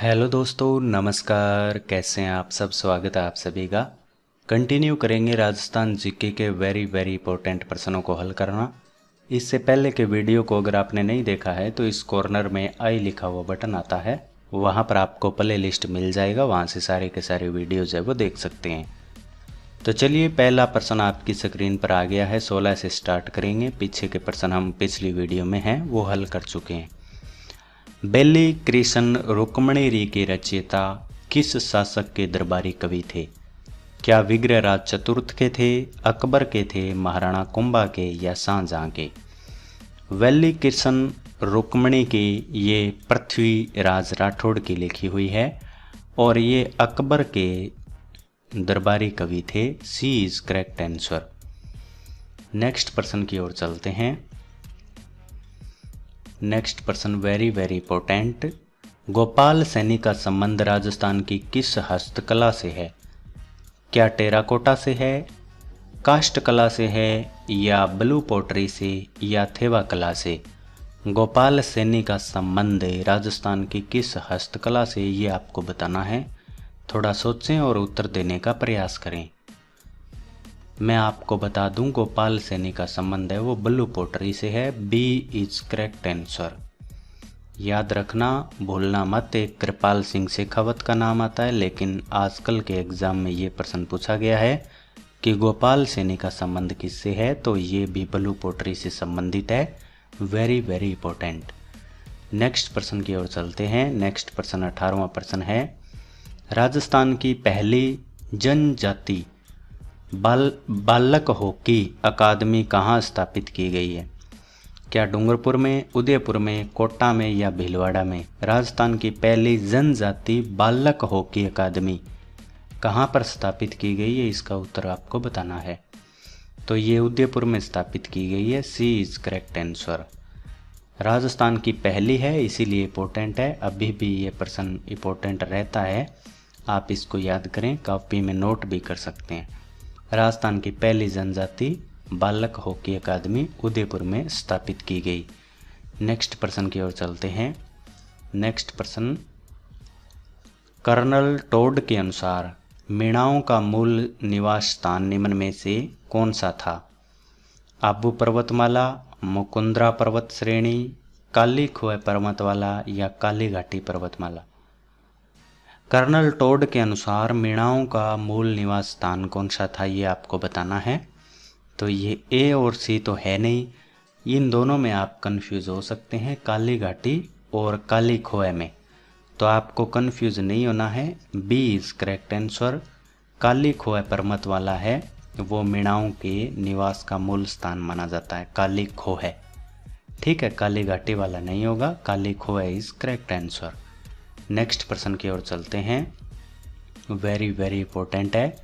Hello दोस्तों, नमस्कार। कैसे हैं आप सब? स्वागत है आप सभी का। कंटिन्यू करेंगे राजस्थान जीके के वेरी इंपॉर्टेंट प्रश्नों को हल करना। इससे पहले के वीडियो को अगर आपने नहीं देखा है तो इस कॉर्नर में आई लिखा हुआ बटन आता है, वहाँ पर आपको प्ले लिस्ट मिल जाएगा, वहाँ से सारे के सारे वीडियोज़ है वो देख सकते हैं। तो चलिए, पहला प्रश्न आपकी स्क्रीन पर आ गया है। 16 से स्टार्ट करेंगे। पीछे के प्रश्न हम पिछली वीडियो में हैं वो हल कर चुके हैं। बेली कृष्ण रुक्मणीरी के रचयिता किस शासक के दरबारी कवि थे? क्या विग्रहराज चतुर्थ के थे, अकबर के थे, महाराणा कुंभा के या शाहजहां के? वेली कृष्ण रुक्मणी की ये पृथ्वीराज राठौड़ की लिखी हुई है और ये अकबर के दरबारी कवि थे। सी इज करेक्ट आंसर। नेक्स्ट प्रश्न की ओर चलते हैं। नेक्स्ट प्रश्न वेरी इंपॉर्टेंट। गोपाल सैनी का संबंध राजस्थान की किस हस्तकला से है? क्या टेराकोटा से है, काष्ठ कला से है या ब्लू पोटरी से या थेवा कला से? गोपाल सैनी का संबंध राजस्थान की किस हस्तकला से, ये आपको बताना है। थोड़ा सोचें और उत्तर देने का प्रयास करें। मैं आपको बता दूं, गोपाल सैनी का संबंध है वो ब्लू पोटरी से है। B is correct answer. याद रखना, भूलना मत, एक कृपाल सिंह शेखावत का नाम आता है, लेकिन आजकल के एग्जाम में ये प्रश्न पूछा गया है कि गोपाल सैनी का संबंध किससे है, तो ये भी ब्लू पोटरी से संबंधित है। Very important. नेक्स्ट प्रश्न की ओर चलते हैं। नेक्स्ट प्रश्न 18वां प्रश्न है। राजस्थान की पहली जनजाति बालक हॉकी अकादमी कहाँ स्थापित की गई है? क्या डूंगरपुर में, उदयपुर में, कोटा में या भीलवाड़ा में? राजस्थान की पहली जनजाति बालक हॉकी अकादमी कहाँ पर स्थापित की गई है, इसका उत्तर आपको बताना है। तो ये उदयपुर में स्थापित की गई है। सी इज करेक्ट आंसर। राजस्थान की पहली है इसीलिए इम्पोर्टेंट है। अभी भी ये प्रश्न इम्पोर्टेंट रहता है, आप इसको याद करें, कॉपी में नोट भी कर सकते हैं। राजस्थान की पहली जनजाति बालक हॉकी अकादमी उदयपुर में स्थापित की गई। नेक्स्ट प्रश्न की ओर चलते हैं। नेक्स्ट प्रश्न, कर्नल टोड के अनुसार मीणाओं का मूल निवास स्थान निम्न में से कौन सा था? आबू पर्वतमाला, मुकुंदरा पर्वत श्रेणी, काली खोह पर्वतमाला या काली घाटी पर्वतमाला? कर्नल टोड के अनुसार मीणाओं का मूल निवास स्थान कौन सा था, ये आपको बताना है। तो ये ए और सी तो है नहीं, इन दोनों में आप कंफ्यूज हो सकते हैं, काली घाटी और काली खोह में। तो आपको कंफ्यूज नहीं होना है। B is correct answer. Kali Khoh पर्वत वाला है वो मीणाओं के निवास का मूल स्थान माना जाता है, काली खोह। ठीक है, काली घाटी वाला नहीं होगा, Kali Khoh is correct answer. Next प्रश्न की ओर चलते हैं। वेरी इंपॉर्टेंट है।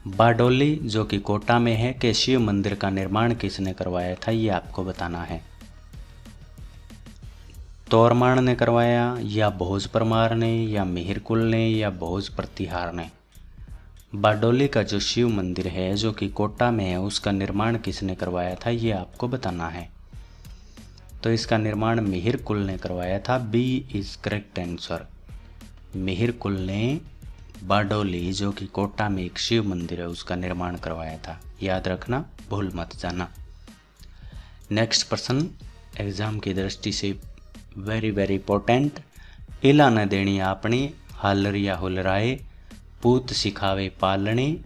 बारडोली जो कि कोटा में है के शिव मंदिर का निर्माण किसने करवाया था, ये आपको बताना है। तोरमाण ने करवाया या भोज परमार ने या मिहिरकुल ने या भोज प्रतिहार ने? बारडोली का जो शिव मंदिर है जो कि कोटा में है उसका निर्माण किसने करवाया था, ये आपको बताना है। तो इसका निर्माण मिहिरकुल ने करवाया था। B is correct answer. Mihirakula ने बारडोली जो कि कोटा में एक शिव मंदिर है उसका निर्माण करवाया था। याद रखना, भूल मत जाना। नेक्स्ट प्रश्न एग्जाम की दृष्टि से वेरी इंपॉर्टेंट। इला न देणी आपणी, हालरिया हुलराए, पूत सिखावे पालनी,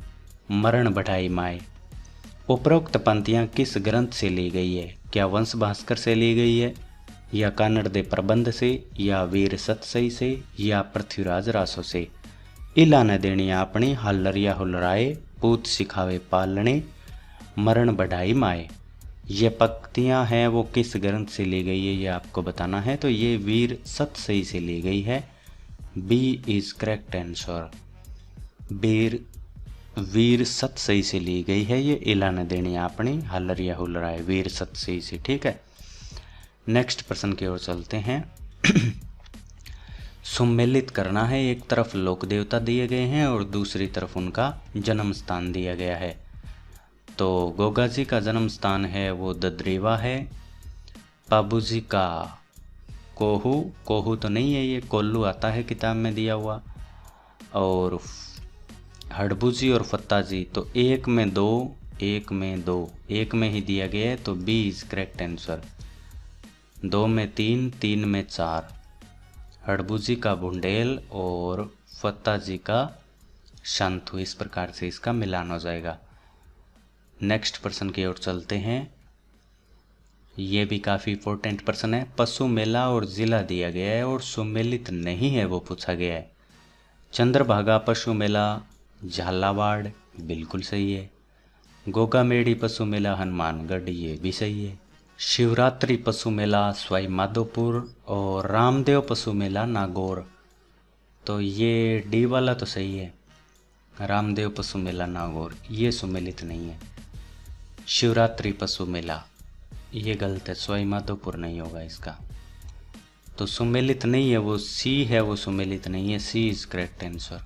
मरण बढ़ाई माए? उपरोक्त पंक्तियाँ किस ग्रंथ से ली गई है? क्या वंश भास्कर से ली गई है या कानड़ दे प्रबंध से या वीर सतसई से या पृथ्वीराज रासो से? इला न देणी आपणी, हालरिया हुलराए, पूत सिखावे पालने, मरण बढ़ाई माए, ये पंक्तियाँ हैं वो किस ग्रंथ से ली गई है, ये आपको बताना है। तो ये वीर सतसई से ली गई है। B is correct answer. Veer Satsai से ली गई है ये। इला न देणी आपणी, हालरिया हुलराए, वीर सतसई से। ठीक है, नेक्स्ट प्रश्न की ओर चलते हैं। सुमेलित करना है, एक तरफ लोक देवता दिए गए हैं और दूसरी तरफ उनका जन्म स्थान दिया गया है। तो गोगा जी का जन्म स्थान है वो ददरीवा है। बाबू जी का कोहू, कोहू तो नहीं है, ये कोल्लू आता है किताब में दिया हुआ। और हड़बूजी और फत्ताजी तो एक में दो, एक में दो, एक में ही दिया गया है, तो बी इज करेक्ट आंसर। दो में तीन, तीन में चार, हड़बूजी का बुंडेल और फत्ताजी का शांतु, इस प्रकार से इसका मिलान हो जाएगा। नेक्स्ट प्रश्न की ओर चलते हैं। ये भी काफ़ी इंपॉर्टेंट प्रश्न है। पशु मेला और जिला दिया गया है और सुमेलित नहीं है वो पूछा गया है। चंद्रभागा पशु मेला झालावाड़, बिल्कुल सही है। गोगामेड़ी पशु मेला हनुमानगढ़, ये भी सही है। शिवरात्रि पशु मेला सवाई माधोपुर और रामदेव पशु मेला नागौर, तो ये डी वाला तो सही है। रामदेव पशु मेला नागौर ये सुमेलित नहीं है। शिवरात्रि पशु मेला ये गलत है, सवाई माधोपुर नहीं होगा इसका, तो सुमेलित नहीं है वो, सी है वो सुमेलित नहीं है। सी इज करेक्ट आंसर।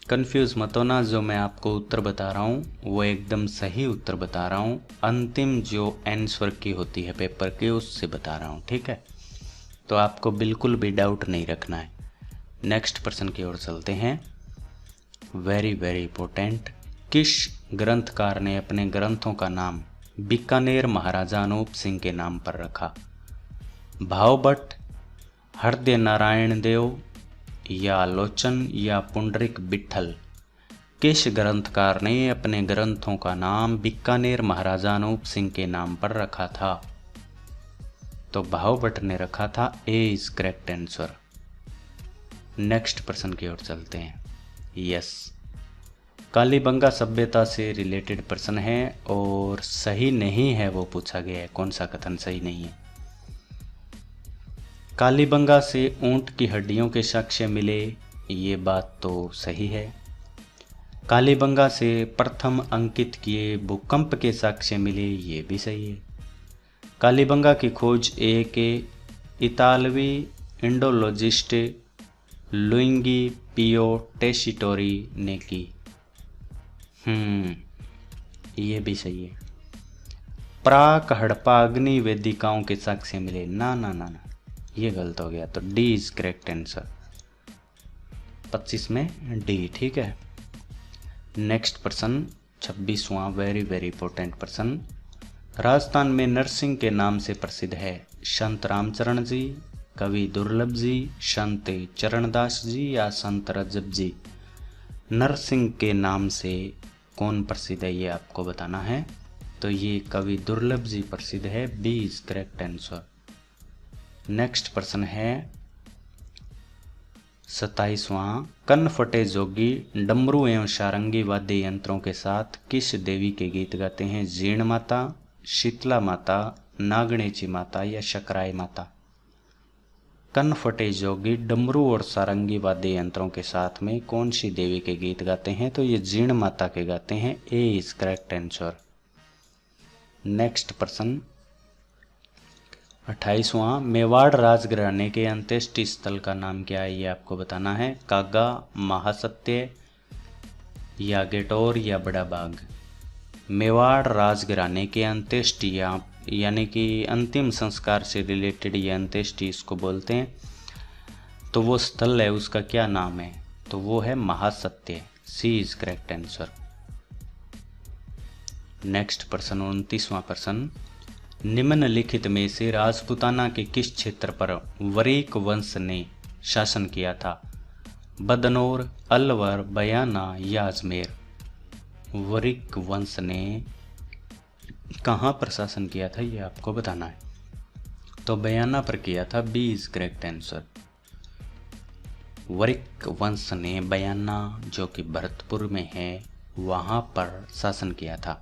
कंफ्यूज मत होना, जो मैं आपको उत्तर बता रहा हूँ वो एकदम सही उत्तर बता रहा हूँ। अंतिम जो आंसर की होती है पेपर की उससे बता रहा हूँ, ठीक है। तो आपको बिल्कुल भी डाउट नहीं रखना है। नेक्स्ट प्रश्न की ओर चलते हैं। Very very important. किस ग्रंथकार ने अपने ग्रंथों का नाम बीकानेर महाराजा अनूप सिंह के नाम पर रखा? भावभट्ट, हृदय नारायण देव या लोचन या पुंडरिक बिट्ठल? किस ग्रंथकार ने अपने ग्रंथों का नाम बीकानेर महाराजा अनूप सिंह के नाम पर रखा था? तो भावभट्ट ने रखा था। ए इज करेक्ट आंसर। नेक्स्ट प्रश्न की ओर चलते हैं। यस, कालीबंगा सभ्यता से रिलेटेड प्रश्न है और सही नहीं है वो पूछा गया है। कौन सा कथन सही नहीं है? कालीबंगा से ऊंट की हड्डियों के साक्ष्य मिले, ये बात तो सही है। कालीबंगा से प्रथम अंकित किए भूकंप के साक्ष्य मिले, ये भी सही है। कालीबंगा की खोज एक इतालवी इंडोलॉजिस्ट लुइगी पियो टेसिटोरी ने की, ये भी सही है। प्राक हड़प्पा अग्नि वेदिकाओं के साक्ष्य मिले, ना ना ना ना, ये गलत हो गया, तो डी इज करेक्ट आंसर। 25 में डी, ठीक है। नेक्स्ट प्रश्न 26वां, वेरी वेरी इंपॉर्टेंट प्रश्न। राजस्थान में नरसिंह के नाम से प्रसिद्ध है संत रामचरण जी, कवि दुर्लभ जी, संत चरणदास जी या संत रजब जी? नरसिंह के नाम से कौन प्रसिद्ध है ये आपको बताना है। तो ये कवि दुर्लभ जी प्रसिद्ध है। B is correct answer. Next प्रश्न है 27वां। कनफटे जोगी डमरू एवं सारंगी वाद्य यंत्रों के साथ किस देवी के गीत गाते हैं? जीण माता, शीतला माता, नागणेची माता या शकराई माता? कनफटे जोगी डमरू और सारंगी वाद्य यंत्रों के साथ में कौन सी देवी के गीत गाते हैं? तो ये जीण माता के गाते हैं। ए इज करेक्ट आंसर। नेक्स्ट प्रश्न 28वां। मेवाड़ राजघराने के अंत्येष्टि स्थल का नाम क्या है? ये आपको बताना है। कागा, महासत्य या गेटौर या बड़ा बाग? मेवाड़ राजघराने के अंत्येष्टि यानी कि अंतिम संस्कार से रिलेटेड ये अंत्येष्टि इसको बोलते हैं। तो वो स्थल है उसका क्या नाम है? तो वो है महासत्य। सी इज करेक्ट आंसर। नेक्स्ट प्रश्न 29वां प्रश्न। निम्नलिखित में से राजपूताना के किस क्षेत्र पर वरीक वंश ने शासन किया था? बदनौर, अलवर, बयाना या अजमेर? वरीक वंश ने कहाँ पर शासन किया था ये आपको बताना है। तो बयाना पर किया था। B is correct answer. Varik वंश ने बयाना जो कि भरतपुर में है वहाँ पर शासन किया था।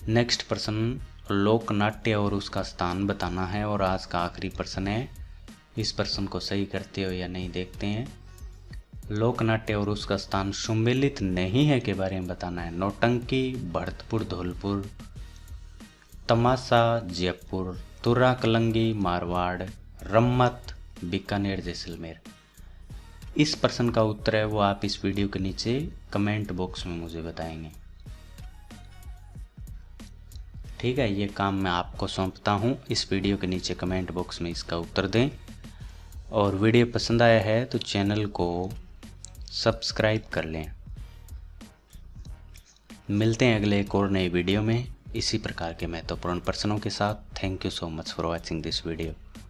नेक्स्ट प्रश्न लोक नाट्य और उसका स्थान बताना है और आज का आखिरी प्रश्न है। इस प्रश्न को सही करते हो या नहीं देखते हैं। लोक नाट्य और उसका स्थान सुमेलित नहीं है के बारे में बताना है। नौटंकी भरतपुर धौलपुर, तमाशा जयपुर, तुर्रा कलंगी मारवाड़, रम्मत बीकानेर जैसलमेर। इस प्रश्न का उत्तर है वो आप इस वीडियो के नीचे कमेंट बॉक्स में मुझे बताएंगे, ठीक है, ये काम मैं आपको सौंपता हूँ। इस वीडियो के नीचे कमेंट बॉक्स में इसका उत्तर दें, और वीडियो पसंद आया है तो चैनल को सब्सक्राइब कर लें। मिलते हैं अगले एक और नए वीडियो में इसी प्रकार के महत्वपूर्ण प्रश्नों के साथ। Thank you so much for watching this video.